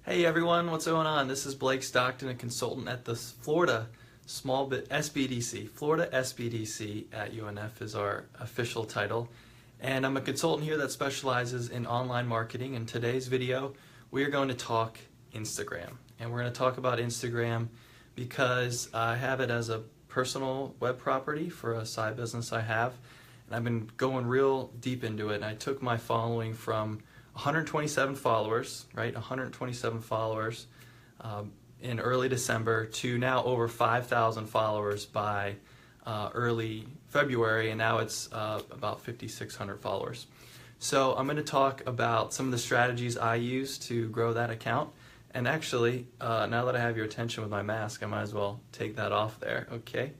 Hey everyone, what's going on? This is Blake Stockton, a consultant at the Florida SBDC. Florida SBDC at UNF is our official title. And I'm a consultant here that specializes in online marketing. In today's video, we are going to talk Instagram. And we're going to talk about Instagram because I have it as a personal web property for a side business I have. And I've been going real deep into it. And I took my following from 127 followers, right? 127 followers in early December to now over 5,000 followers by early February, and now it's about 5,600 followers. So I'm going to talk about some of the strategies I use to grow that account. And actually, now that I have your attention with my mask, I might as well take that off there, okay?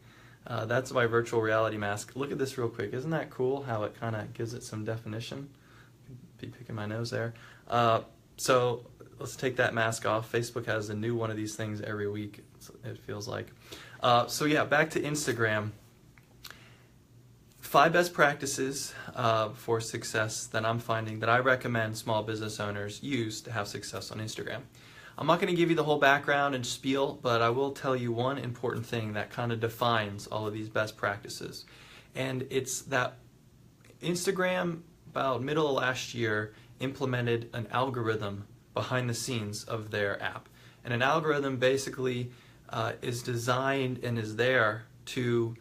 That's my virtual reality mask. Look at this real quick. Isn't that cool how it kind of gives it some definition? Be picking my nose there. So let's take that mask off. Facebook has a new one of these things every week, it feels like. So yeah, back to Instagram. 5 best practices for success that I'm finding that I recommend small business owners use to have success on Instagram. I'm not going to give you the whole background and spiel, but I will tell you one important thing that kind of defines all of these best practices. And it's that Instagram, about middle of last year, implemented an algorithm behind the scenes of their app. And an algorithm basically is designed and is there to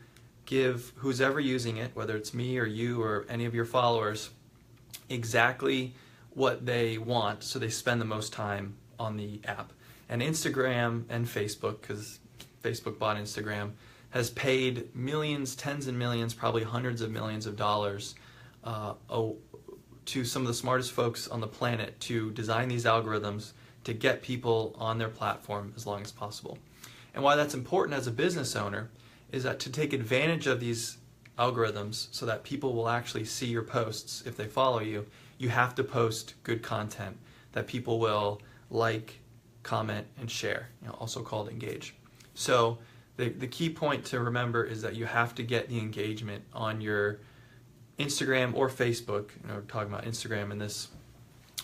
give who's ever using it, whether it's me or you or any of your followers, exactly what they want so they spend the most time on the app. And Instagram and Facebook, because Facebook bought Instagram, has paid millions, tens of millions, probably hundreds of millions of dollars to some of the smartest folks on the planet to design these algorithms to get people on their platform as long as possible. And why that's important as a business owner is that to take advantage of these algorithms so that people will actually see your posts if they follow you, you have to post good content that people will like, comment, and share, also called engage. So the key point to remember is that you have to get the engagement on your Instagram or Facebook. We're talking about Instagram in this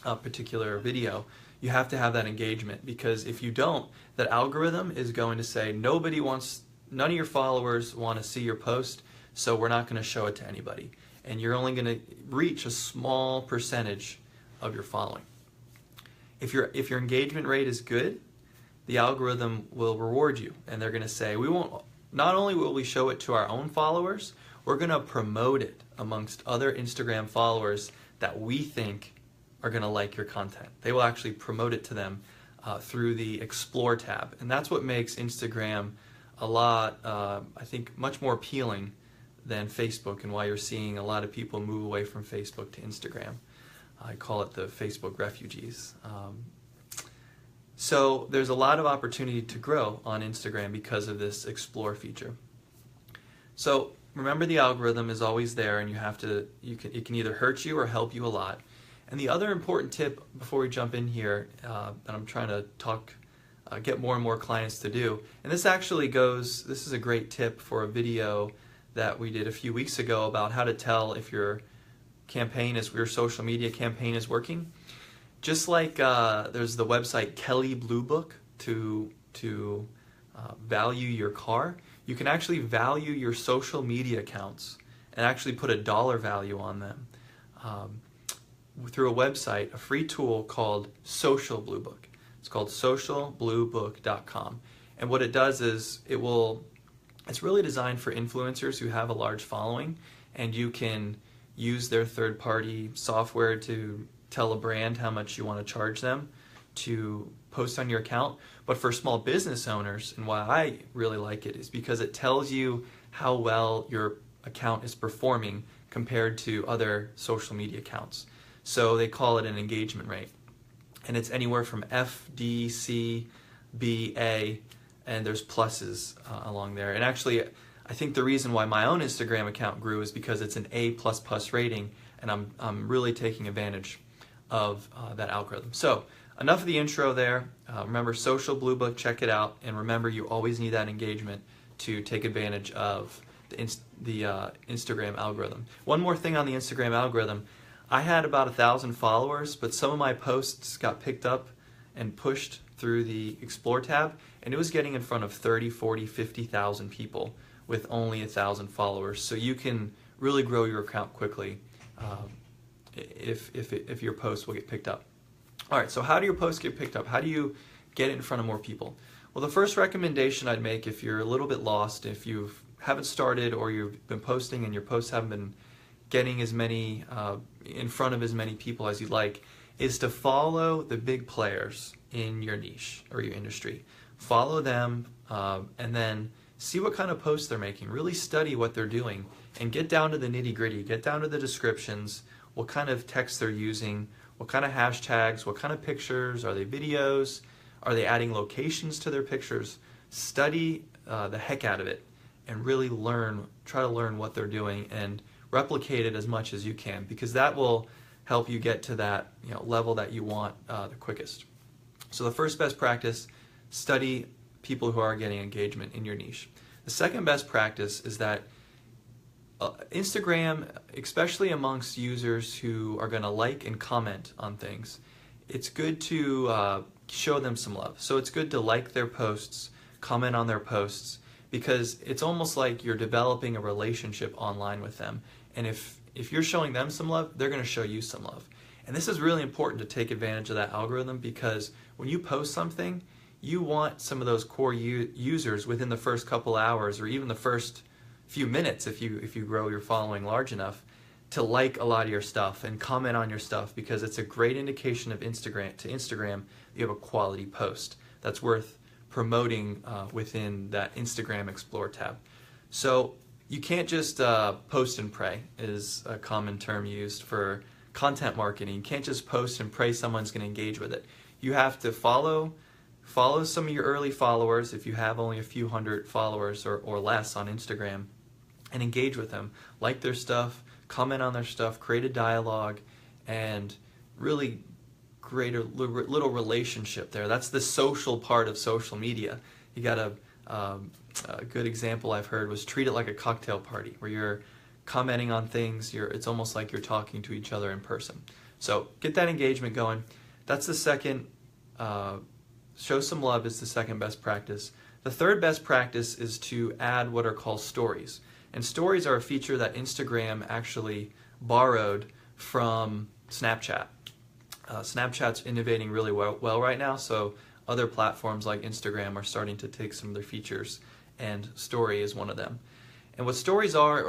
particular video. You have to have that engagement, because if you don't, that algorithm is going to say none of your followers want to see your post, so we're not going to show it to anybody. And you're only going to reach a small percentage of your following. If your engagement rate is good, the algorithm will reward you, and they're going to say, not only will we show it to our own followers, we're going to promote it amongst other Instagram followers that we think are going to like your content. They will actually promote it to them through the Explore tab. And that's what makes Instagram a lot, I think, much more appealing than Facebook, and why you're seeing a lot of people move away from Facebook to Instagram. I call it the Facebook refugees. So there's a lot of opportunity to grow on Instagram because of this Explore feature. So remember, the algorithm is always there, and it can either hurt you or help you a lot. And the other important tip before we jump in here that I'm trying to get more and more clients to do, and this is a great tip for a video that we did a few weeks ago about how to tell if your social media campaign is working. Just like there's the website Kelley Blue Book to value your car, you can actually value your social media accounts and actually put a dollar value on them through a website, a free tool called Social Blue Book. It's called socialbluebook.com. And what it does is it's really designed for influencers who have a large following, and you can use their third-party software to tell a brand how much you want to charge them to post on your account. But for small business owners, and why I really like it, is because it tells you how well your account is performing compared to other social media accounts. So they call it an engagement rate. And it's anywhere from F, D, C, B, A, and there's pluses along there. And actually, I think the reason why my own Instagram account grew is because it's an A++ rating, and I'm really taking advantage of that algorithm. So enough of the intro there. Remember, Social Blue Book, check it out, and remember, you always need that engagement to take advantage of the Instagram algorithm. One more thing on the Instagram algorithm. I had about 1,000 followers, but some of my posts got picked up and pushed through the Explore tab, and it was getting in front of 30, 40, 50,000 people with only 1,000 followers. So you can really grow your account quickly if your posts will get picked up. All right, so how do your posts get picked up? How do you get it in front of more people? Well, the first recommendation I'd make, if you're a little bit lost, if you haven't started or you've been posting and your posts haven't been getting as many in front of as many people as you'd like, is to follow the big players in your niche or your industry. Follow them and then see what kind of posts they're making. Really study what they're doing and get down to the nitty-gritty. Get down to the descriptions, what kind of text they're using, what kind of hashtags, what kind of pictures, are they videos, are they adding locations to their pictures? Study the heck out of it and really try to learn what they're doing and replicate it as much as you can, because that will help you get to that level that you want the quickest. So the first best practice, study people who are getting engagement in your niche. The second best practice is that Instagram, especially amongst users who are going to like and comment on things, it's good to show them some love. So it's good to like their posts, comment on their posts, because it's almost like you're developing a relationship online with them. And if you're showing them some love, they're going to show you some love. And this is really important to take advantage of that algorithm, because when you post something, you want some of those core users within the first couple hours or even the first few minutes, if you grow your following large enough, to like a lot of your stuff and comment on your stuff, because it's a great indication of Instagram that you have a quality post that's worth promoting within that Instagram Explore tab. So you can't just post and pray is a common term used for content marketing. You can't just post and pray someone's going to engage with it. You have to follow some of your early followers, if you have only a few hundred followers or less on Instagram, and engage with them. Like their stuff, comment on their stuff, create a dialogue, and really create a little relationship there. That's the social part of social media. You got a good example I've heard was treat it like a cocktail party, where you're commenting on things. It's almost like you're talking to each other in person. So get that engagement going. That's the second. Show some love is the second best practice. The third best practice is to add what are called stories. And stories are a feature that Instagram actually borrowed from Snapchat. Snapchat's innovating really well right now, so other platforms like Instagram are starting to take some of their features, and story is one of them. And what stories are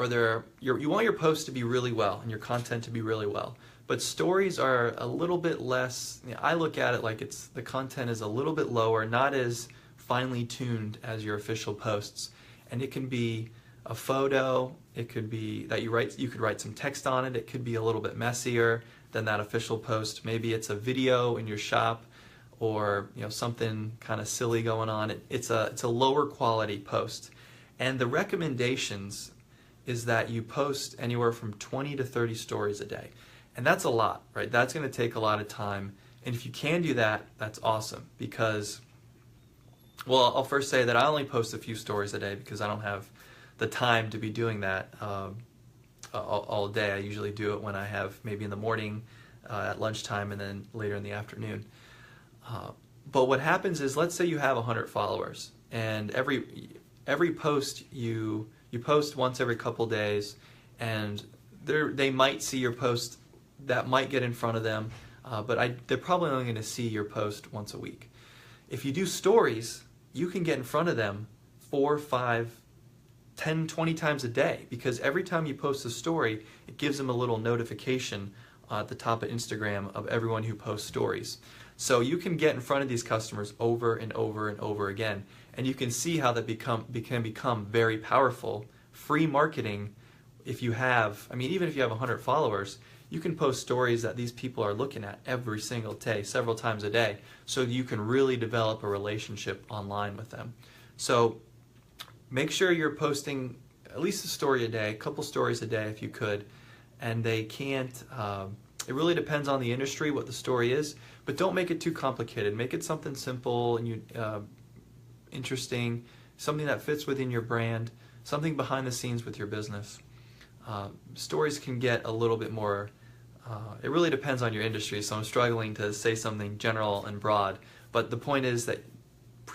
you want your posts to be really well and your content to be really well. But stories are a little bit less, I look at it like the content is a little bit lower, not as finely tuned as your official posts. And it can be a photo, it could be that you could write some text on it, it could be a little bit messier than that official post. Maybe it's a video in your shop, or something kind of silly going on. It's a lower quality post. And the recommendations is that you post anywhere from 20 to 30 stories a day. And that's a lot, right? That's going to take a lot of time. And if you can do that, that's awesome, because, well, I'll first say that I only post a few stories a day because I don't have the time to be doing that all day. I usually do it when I have, maybe in the morning, at lunchtime, and then later in the afternoon. But what happens is, let's say you have 100 followers, and every post you post once every couple days, and they might see your post. That might get in front of them, but they're probably only going to see your post once a week. If you do stories, you can get in front of them 4, 5, 10, 20 times a day, because every time you post a story, it gives them a little notification at the top of Instagram of everyone who posts stories. So you can get in front of these customers over and over and over again, and you can see how that can become very powerful. Free marketing, even if you have 100 followers, you can post stories that these people are looking at every single day, several times a day, so you can really develop a relationship online with them. So make sure you're posting at least a story a day, a couple stories a day if you could, and they can't, it really depends on the industry, what the story is, but don't make it too complicated. Make it something simple and interesting, something that fits within your brand, something behind the scenes with your business. Stories can get a little bit more, it really depends on your industry, so I'm struggling to say something general and broad, But the point is that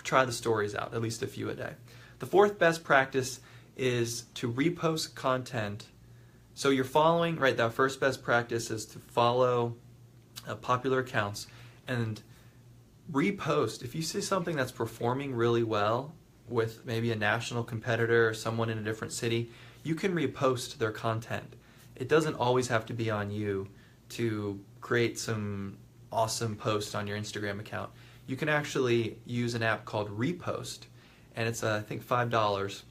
try the stories out, at least a few a day. The fourth best practice is to repost content. So you're following, right, that first best practice is to follow popular accounts and repost. If you see something that's performing really well with maybe a national competitor or someone in a different city, you can repost their content. It doesn't always have to be on you to create some awesome post on your Instagram account. You can actually use an app called Repost, and it's I think $5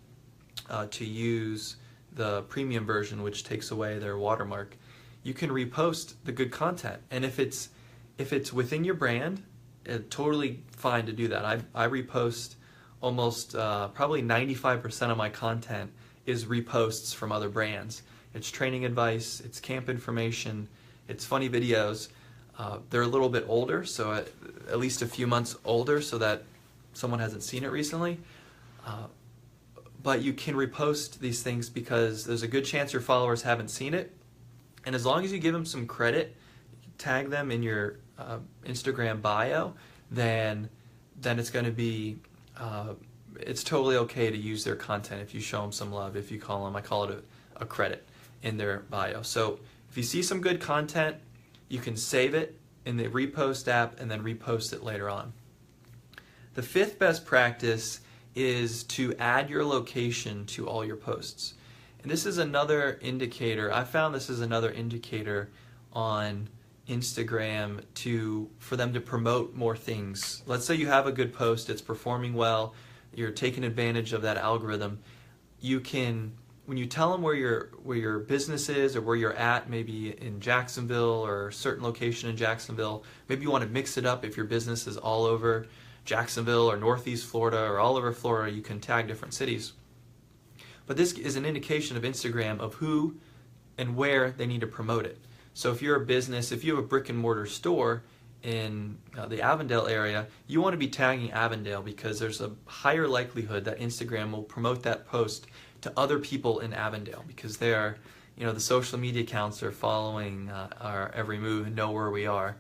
to use the premium version, which takes away their watermark. You can repost the good content, and if it's within your brand, it's totally fine to do that. I repost almost probably 95% of my content is reposts from other brands. It's training advice, it's camp information, it's funny videos. They're a little bit older, so at least a few months older, so that someone hasn't seen it recently. But you can repost these things because there's a good chance your followers haven't seen it. And as long as you give them some credit, tag them in your Instagram bio, then it's going to be, it's totally okay to use their content if you show them some love, if you call them, I call it a credit in their bio. So if you see some good content, you can save it in the Repost app and then repost it later on. The fifth best practice is to add your location to all your posts. And this is another indicator. I found this is another indicator on Instagram for them to promote more things. Let's say you have a good post, it's performing well, you're taking advantage of that algorithm. You can, when you tell them where your business is or where you're at, maybe in Jacksonville or a certain location in Jacksonville, maybe you want to mix it up if your business is all over Jacksonville or Northeast Florida or all over Florida, you can tag different cities. But this is an indication of Instagram of who and where they need to promote it. So if you're a business, if you have a brick and mortar store in the Avondale area, you want to be tagging Avondale because there's a higher likelihood that Instagram will promote that post to other people in Avondale because they are, the social media accounts are following our every move and know where we are,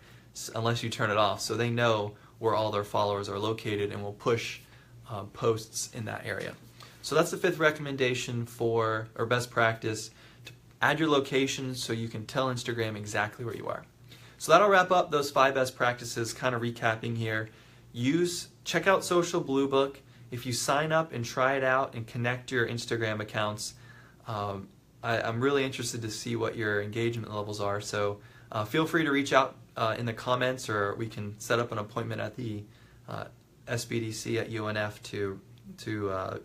unless you turn it off. So they know where all their followers are located and will push posts in that area. So that's the fifth recommendation or best practice, to add your location so you can tell Instagram exactly where you are. So that'll wrap up those 5 best practices, kind of recapping here. Check out Social Blue Book. If you sign up and try it out and connect your Instagram accounts, I'm really interested to see what your engagement levels are. So feel free to reach out in the comments, or we can set up an appointment at the SBDC at UNF to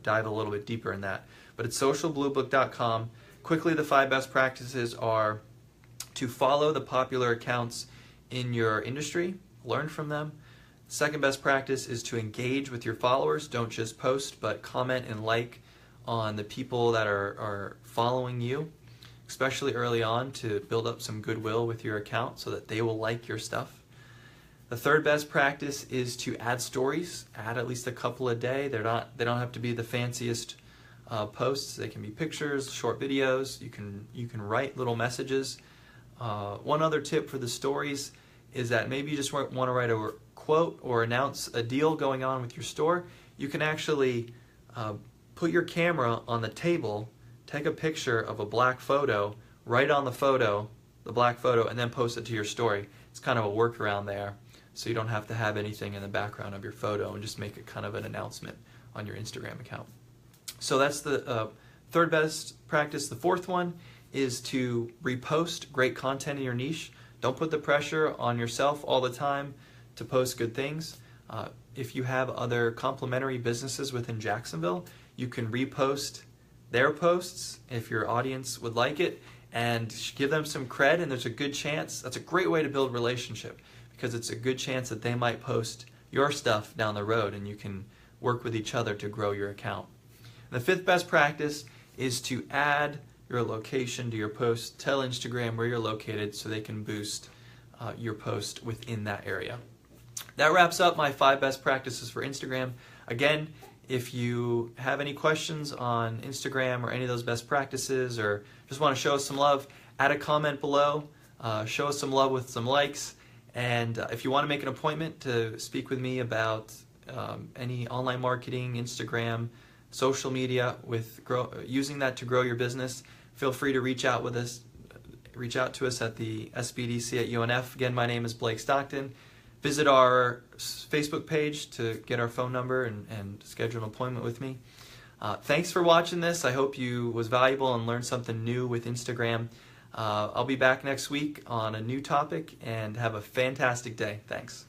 dive a little bit deeper in that. But it's socialbluebook.com. Quickly, the 5 best practices are to follow the popular accounts in your industry, learn from them. Second best practice is to engage with your followers. Don't just post, but comment and like on the people that are following you, especially early on, to build up some goodwill with your account so that they will like your stuff. The third best practice is to add stories. Add at least a couple a day. They don't have to be the fanciest posts. They can be pictures, short videos. You can write little messages. One other tip for the stories is that maybe you just want to write a quote or announce a deal going on with your store. You can actually put your camera on the table, take a picture of a black photo, write on the black photo, and then post it to your story. It's kind of a workaround there, so you don't have to have anything in the background of your photo and just make it kind of an announcement on your Instagram account. So that's the third best practice. The fourth one is to repost great content in your niche. Don't put the pressure on yourself all the time to post good things. If you have other complementary businesses within Jacksonville, you can repost their posts if your audience would like it and give them some cred, and there's a good chance, that's a great way to build relationship, because it's a good chance that they might post your stuff down the road and you can work with each other to grow your account. And the fifth best practice is to add your location to your post. Tell Instagram where you're located so they can boost your post within that area. That wraps up my 5 best practices for Instagram. Again, if you have any questions on Instagram or any of those best practices, or just want to show us some love, add a comment below, show us some love with some likes, And if you want to make an appointment to speak with me about any online marketing, Instagram, social media, using that to grow your business, feel free to reach out to us at the SBDC at UNF. Again, my name is Blake Stockton. Visit our Facebook page to get our phone number and schedule an appointment with me. Thanks for watching this. I hope you was valuable and learned something new with Instagram. I'll be back next week on a new topic, and have a fantastic day. Thanks.